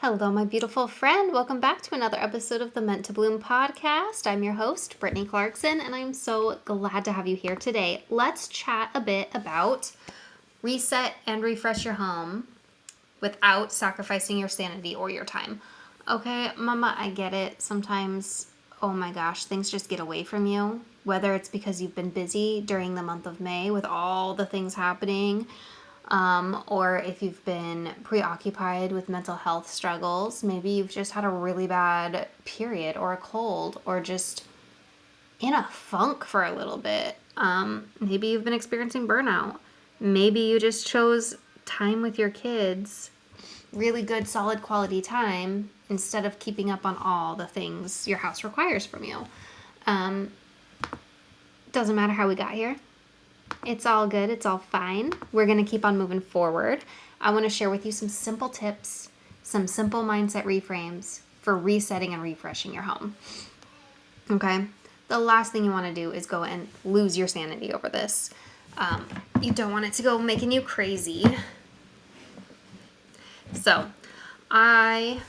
Hello, my beautiful friend. Welcome back to another episode of the Meant to Bloom podcast. I'm your host, Brittany Clarkson, and I'm so glad to have you here today. Let's chat a bit about reset and refresh your home without sacrificing your sanity or your time. Okay, mama, I get it. Sometimes, oh my gosh, things just get away from you, whether it's because you've been busy during the month of May with all the things happening, or if you've been preoccupied with mental health struggles. Maybe you've just had a really bad period or a cold or just in a funk for a little bit. Maybe you've been experiencing burnout. Maybe you just chose time with your kids, really good, solid quality time, instead of keeping up on all the things your house requires from you. Doesn't matter how we got here. It's all good. It's all fine. We're going to keep on moving forward. I want to share with you some simple tips, some simple mindset reframes for resetting and refreshing your home. Okay? The last thing you want to do is go and lose your sanity over this. You don't want it to go making you crazy. So, I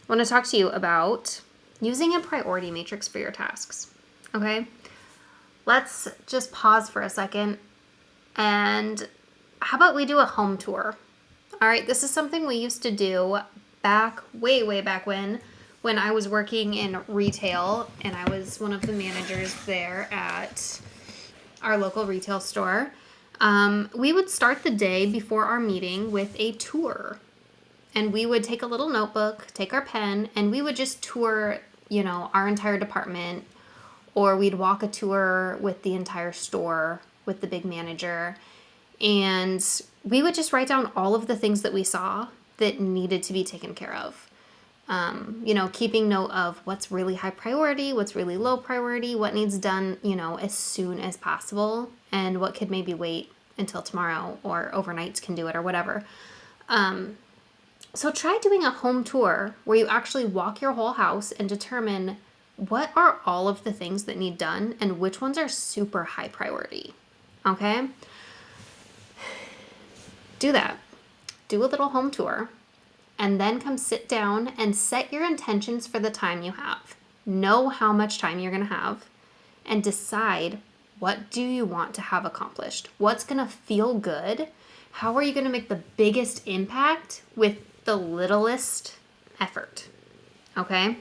want to talk to you about using a priority matrix for your tasks. Okay? Let's just pause for a second, and how about we do a home tour? All right, this is something we used to do back, way back when I was working in retail, and I was one of the managers there at our local retail store. We would start the day before our meeting with a tour, and we would take a little notebook, take our pen, and we would just tour, our entire department. Or we'd walk a tour with the entire store, with the big manager. And we would just write down all of the things that we saw that needed to be taken care of. Keeping note of what's really high priority, what's really low priority, what needs done, as soon as possible, and what could maybe wait until tomorrow or overnights can do it or whatever. So try doing a home tour where you actually walk your whole house and determine what are all of the things that need done and which ones are super high priority. Okay? Do that. Do a little home tour. And then come sit down and set your intentions for the time you have. Know how much time you're going to have. And decide, what do you want to have accomplished? What's going to feel good? How are you going to make the biggest impact with the littlest effort? Okay?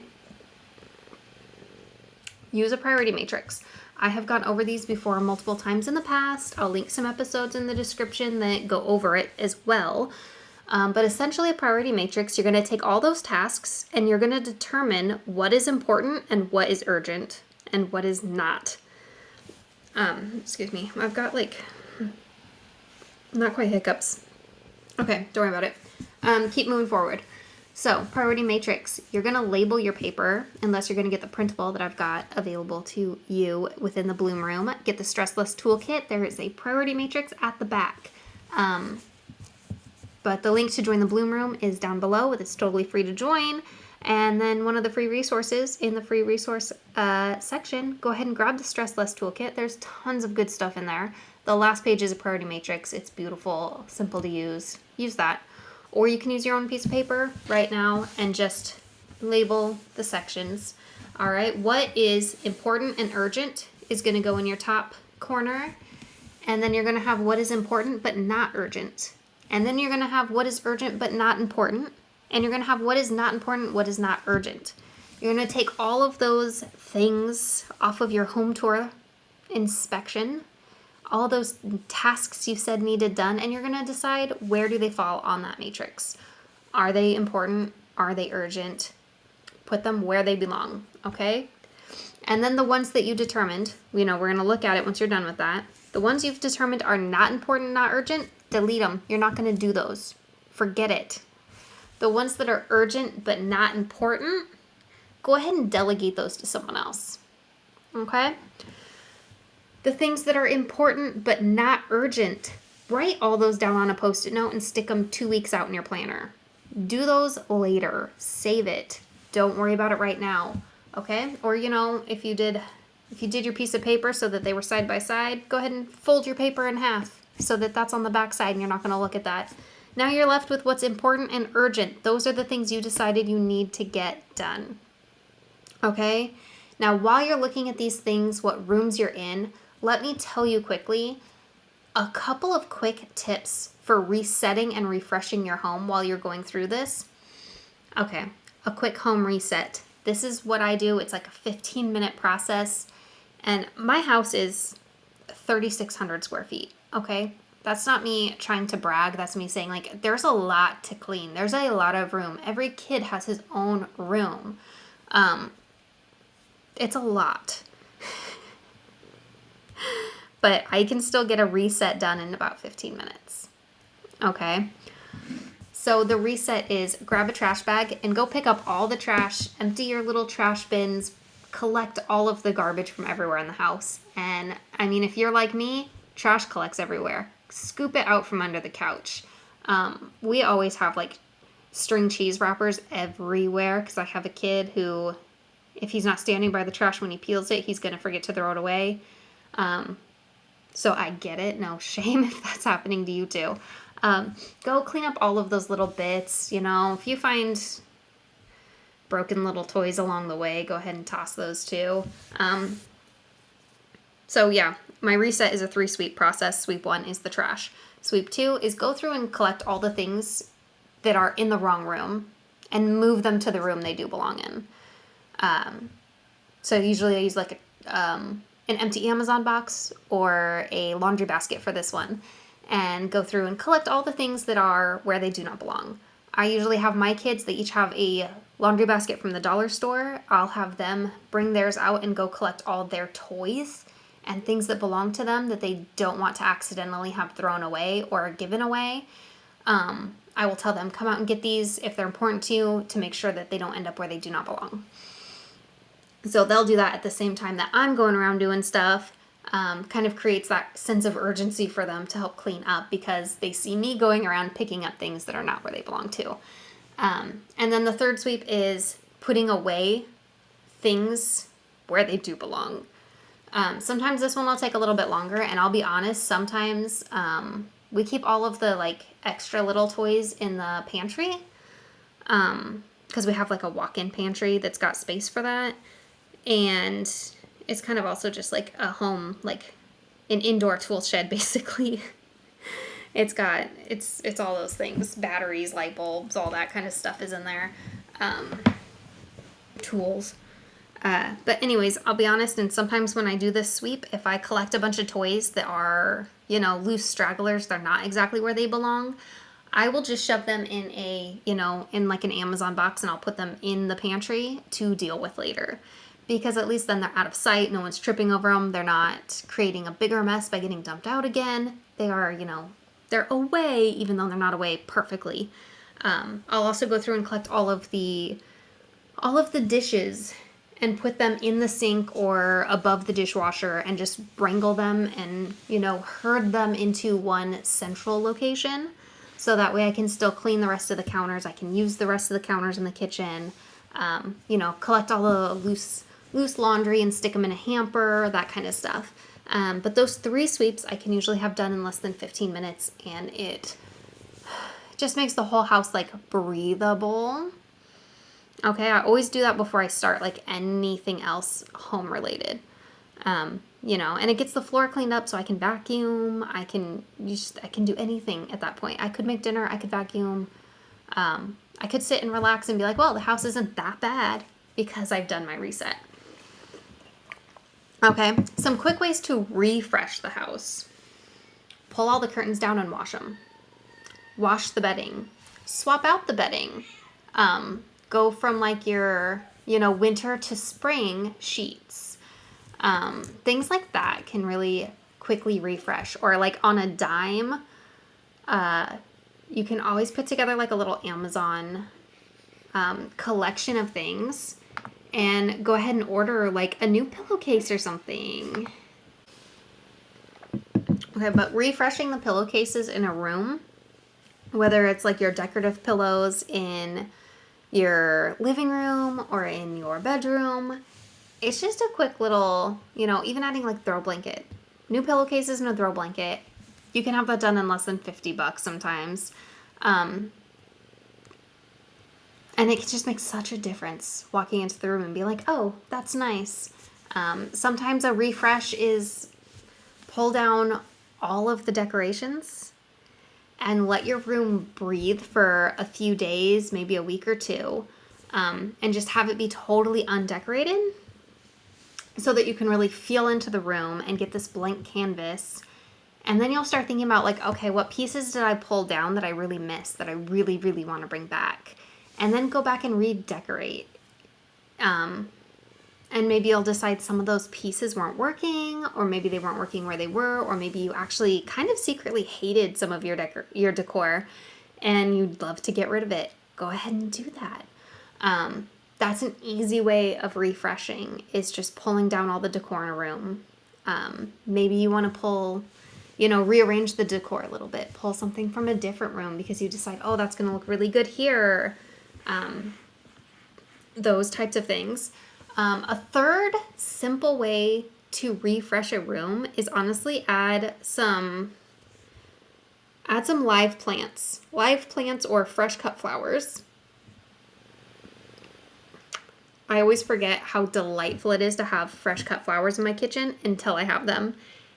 Use a priority matrix. I have gone over these before multiple times in the past. I'll link some episodes in the description that go over it as well. But essentially a priority matrix, you're going to take all those tasks and you're going to determine what is important and what is urgent and what is not. Excuse me. I've got not quite hiccups. Okay, don't worry about it. Keep moving forward. So, priority matrix, you're going to label your paper, unless you're going to get the printable that I've got available to you within the Bloom Room. Get the Stress Less Toolkit. There is a priority matrix at the back. But the link to join the Bloom Room is down below. It's totally free to join. And then one of the free resources in the free resource section, go ahead and grab the Stress Less Toolkit. There's tons of good stuff in there. The last page is a priority matrix. It's beautiful, simple to use. Use that. Or you can use your own piece of paper right now and just label the sections. All right, what is important and urgent is going to go in your top corner. And then you're going to have what is important but not urgent. And then you're going to have what is urgent but not important. And you're going to have what is not important, what is not urgent. You're going to take all of those things off of your home tour inspection, all those tasks you said needed done, and you're going to decide where do they fall on that matrix. Are they important? Are they urgent? Put them where they belong, okay? And then the ones that you determined, we're going to look at it once you're done with that. The ones you've determined are not important, not urgent, delete them. You're not going to do those. Forget it. The ones that are urgent but not important, go ahead and delegate those to someone else, okay? The things that are important but not urgent, write all those down on a Post-it note and stick them 2 weeks out in your planner. Do those later. Save it. Don't worry about it right now, okay? Or, if you did your piece of paper so that they were side by side, go ahead and fold your paper in half so that that's on the back side and you're not going to look at that. Now you're left with what's important and urgent. Those are the things you decided you need to get done. Okay? Now, while you're looking at these things, what rooms you're in, let me tell you quickly a couple of quick tips for resetting and refreshing your home while you're going through this. Okay, a quick home reset. This is what I do. It's like a 15-minute process. And my house is 3,600 square feet. Okay, that's not me trying to brag. That's me saying, like, there's a lot to clean. There's a lot of room. Every kid has his own room. It's a lot. But I can still get a reset done in about 15 minutes. Okay? So the reset is grab a trash bag and go pick up all the trash, empty your little trash bins, collect all of the garbage from everywhere in the house. And I mean, if you're like me, trash collects everywhere. Scoop it out from under the couch. We always have like string cheese wrappers everywhere because I have a kid who, if he's not standing by the trash when he peels it, he's going to forget to throw it away. So I get it. No shame if that's happening to you too. Go clean up all of those little bits. You know, if you find broken little toys along the way, go ahead and toss those too. So yeah, my reset is a 3-sweep process. Sweep 1 is the trash. Sweep 2 is go through and collect all the things that are in the wrong room and move them to the room they do belong in. So usually I use like an empty Amazon box or a laundry basket for this one, and go through and collect all the things that are where they do not belong. I usually have my kids, they each have a laundry basket from the dollar store. I'll have them bring theirs out and go collect all their toys and things that belong to them that they don't want to accidentally have thrown away or given away. I will tell them, come out and get these if they're important to you, to make sure that they don't end up where they do not belong. So they'll do that at the same time that I'm going around doing stuff. Kind of creates that sense of urgency for them to help clean up because they see me going around picking up things that are not where they belong to. And then the 3rd sweep is putting away things where they do belong. Sometimes this one will take a little bit longer, and I'll be honest, sometimes we keep all of the like extra little toys in the pantry because we have like a walk-in pantry that's got space for that. And it's kind of also just like a home, like an indoor tool shed, basically. It's all those things, batteries, light bulbs, all that kind of stuff is in there. Tools. But anyways, I'll be honest, and sometimes when I do this sweep, if I collect a bunch of toys that are, you know, loose stragglers, they're not exactly where they belong, I will just shove them in in like an Amazon box, and I'll put them in the pantry to deal with later. Because at least then they're out of sight, no one's tripping over them, they're not creating a bigger mess by getting dumped out again. They are, they're away, even though they're not away perfectly. I'll also go through and collect all of the dishes and put them in the sink or above the dishwasher and just wrangle them and, herd them into one central location. So that way I can still clean the rest of the counters. I can use the rest of the counters in the kitchen. Collect all the loose laundry and stick them in a hamper, that kind of stuff. But those 3 sweeps I can usually have done in less than 15 minutes, and it just makes the whole house like breathable. Okay, I always do that before I start like anything else home related. And it gets the floor cleaned up so I can vacuum. I can do anything at that point. I could make dinner, I could vacuum. I could sit and relax and be like, well, the house isn't that bad because I've done my reset. Okay, some quick ways to refresh the house. Pull all the curtains down and wash them. Wash the bedding. Swap out the bedding. Go from like your, winter to spring sheets. Things like that can really quickly refresh. Or like on a dime, you can always put together like a little Amazon collection of things and go ahead and order like a new pillowcase or something. Okay, but refreshing the pillowcases in a room, whether it's like your decorative pillows in your living room or in your bedroom, it's just a quick little, even adding like throw blanket. New pillowcases and a throw blanket. You can have that done in less than $50 sometimes. And it can just make such a difference walking into the room and be like, oh, that's nice. Sometimes a refresh is pull down all of the decorations and let your room breathe for a few days, maybe a week or two, and just have it be totally undecorated so that you can really feel into the room and get this blank canvas. And then you'll start thinking about like, okay, what pieces did I pull down that I really miss, that I really, really want to bring back? And then go back and redecorate. And maybe you'll decide some of those pieces weren't working, or maybe they weren't working where they were, or maybe you actually kind of secretly hated some of your decor and you'd love to get rid of it. Go ahead and do that. That's an easy way of refreshing, is just pulling down all the decor in a room. Maybe you want to rearrange the decor a little bit. Pull something from a different room because you decide, oh, that's going to look really good here. Those types of things. A third simple way to refresh a room is honestly add some live plants or fresh cut flowers. I always forget how delightful it is to have fresh cut flowers in my kitchen until I have them.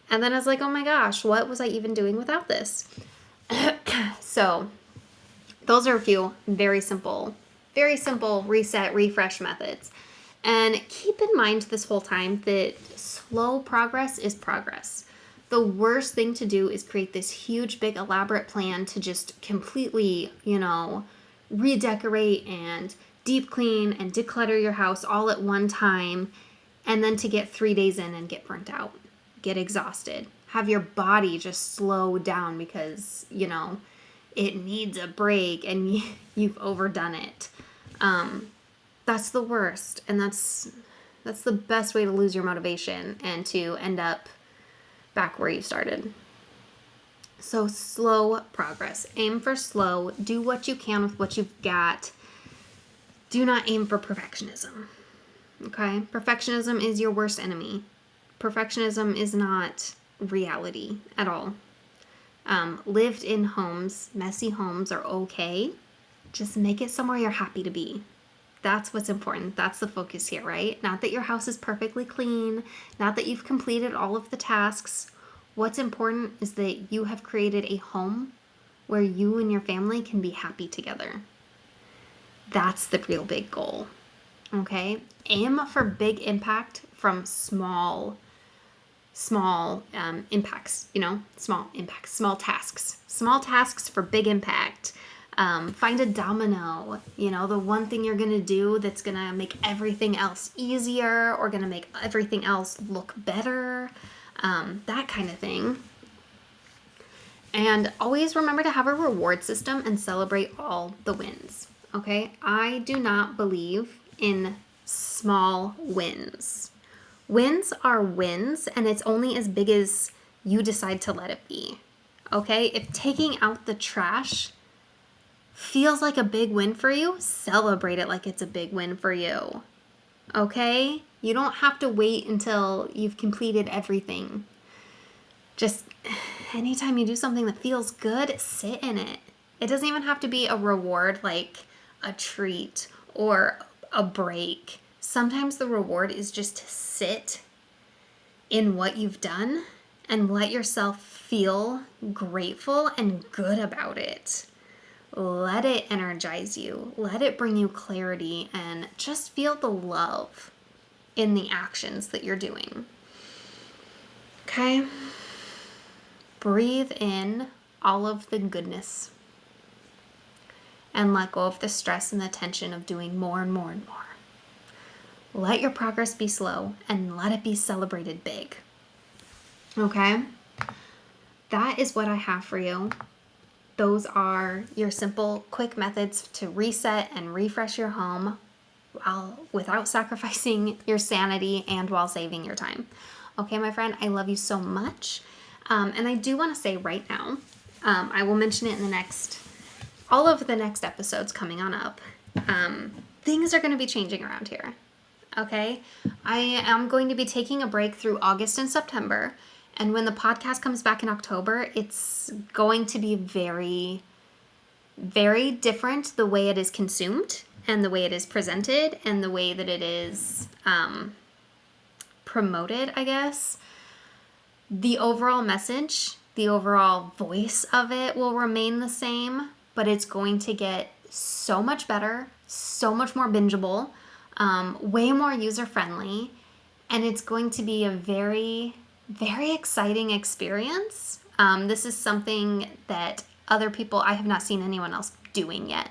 And then I was like, oh my gosh, what was I even doing without this? So those are a few very simple reset, refresh methods. And keep in mind this whole time that slow progress is progress. The worst thing to do is create this huge, big, elaborate plan to just completely, redecorate and deep clean and declutter your house all at one time, and then to get 3 days in and get burnt out, get exhausted, have your body just slow down because, it needs a break and you've overdone it. That's the worst, and that's the best way to lose your motivation and to end up back where you started. So slow progress. Aim for slow. Do what you can with what you've got. Do not aim for perfectionism. Okay? Perfectionism is your worst enemy. Perfectionism is not reality at all. Lived-in homes, messy homes are okay. Just make it somewhere you're happy to be. That's what's important. That's the focus here, right? Not that your house is perfectly clean, not that you've completed all of the tasks. What's important is that you have created a home where you and your family can be happy together. That's the real big goal, okay? Aim for big impact from small impacts, small tasks. Small tasks for big impact. Find a domino, the one thing you're going to do that's going to make everything else easier or going to make everything else look better, that kind of thing. And always remember to have a reward system and celebrate all the wins, okay? I do not believe in small wins. Wins are wins, and it's only as big as you decide to let it be, okay? If taking out the trash feels like a big win for you, celebrate it like it's a big win for you. Okay? You don't have to wait until you've completed everything. Just anytime you do something that feels good, sit in it. It doesn't even have to be a reward like a treat or a break. Sometimes the reward is just to sit in what you've done and let yourself feel grateful and good about it. Let it energize you. Let it bring you clarity and just feel the love in the actions that you're doing. Okay? Breathe in all of the goodness and let go of the stress and the tension of doing more and more and more. Let your progress be slow and let it be celebrated big. Okay? That is what I have for you. Those are your simple, quick methods to reset and refresh your home without sacrificing your sanity and while saving your time. Okay, my friend, I love you so much. And I do want to say right now, I will mention it in all of the next episodes coming on up. Things are going to be changing around here. Okay? I am going to be taking a break through August and September. And when the podcast comes back in October, it's going to be very very different the way it is consumed and the way it is presented and the way that it is promoted, I guess. The overall message, the overall voice of it will remain the same, but it's going to get so much better, so much more bingeable, way more user-friendly, and it's going to be a very, very exciting experience. This is something that other people, I have not seen anyone else doing yet.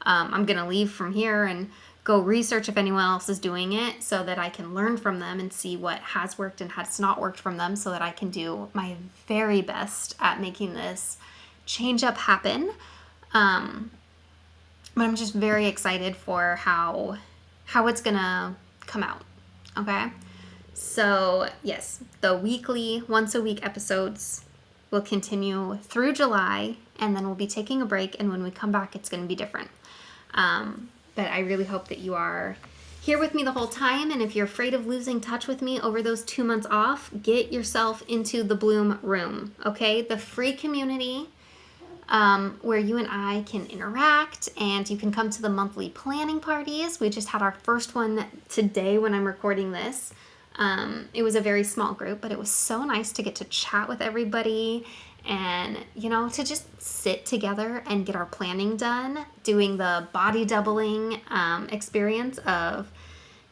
I'm going to leave from here and go research if anyone else is doing it so that I can learn from them and see what has worked and has not worked from them so that I can do my very best at making this change up happen. But I'm just very excited for how it's going to come out. Okay? So, yes, the weekly, once a week episodes will continue through July, and then we'll be taking a break, and when we come back, it's going to be different. But I really hope that you are here with me the whole time, and if you're afraid of losing touch with me over those 2 months off, get yourself into the Bloom Room, okay? The free community where you and I can interact, and you can come to the monthly planning parties. We just had our first one today when I'm recording this. It was a very small group, but it was so nice to get to chat with everybody and, to just sit together and get our planning done, doing the body doubling experience of,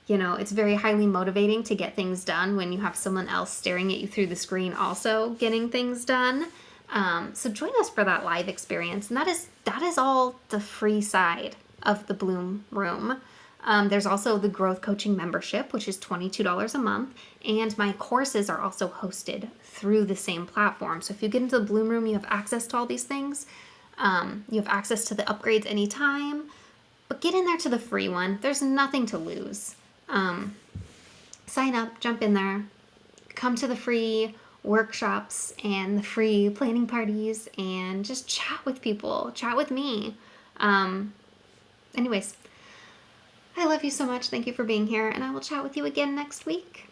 it's very highly motivating to get things done when you have someone else staring at you through the screen also getting things done. So join us for that live experience. And that is all the free side of the Bloom Room. There's also the growth coaching membership, which is $22 a month. And my courses are also hosted through the same platform. So if you get into the Bloom Room, you have access to all these things. You have access to the upgrades anytime. But get in there to the free one. There's nothing to lose. Sign up, jump in there, come to the free workshops and the free planning parties and just chat with people, chat with me. Anyways, I love you so much. Thank you for being here, and I will chat with you again next week.